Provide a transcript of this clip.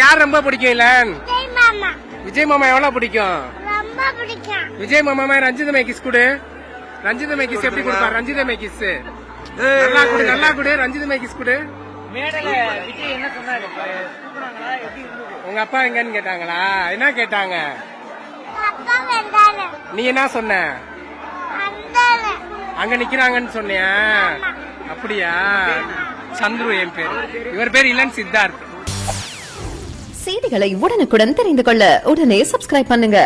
யார் ரொம்ப பிடிக்கும் இலன்? விஜய் மாமா. விஜய் மாமா எவ்வளவு பிடிக்கும்? ரொம்ப பிடிக்கும். விஜய் மாமா ரஞ்சிதமே கிஸ் கொடு. ரஞ்சிதமே கிஸ் எப்படி கொடுப்பார்? ரஞ்சிதமே கிஸ் நல்லா கொடு, நல்லா கொடு. ரஞ்சிதமே கிஸ் கொடு. மேடையில விஜய் என்ன சொன்னாரு? கூப்பிடுறாங்களா? எப்படி இருந்தது? உங்க அப்பா எங்கன்னு கேட்டாங்களா? என்ன கேட்டாங்க? அப்பா வந்தாரு. நீ என்ன சொன்ன? வந்தாரு. அங்க நிக்கிறாங்கன்னு சொன்னியா? அப்படியா? சந்துரு என் பேர். இவர் பேர் இளன் சித்தார்த். செய்திகளை உடனுக்குடன் தெரிந்து கொள்ள உடனே சப்ஸ்கிரைப் பண்ணுங்க.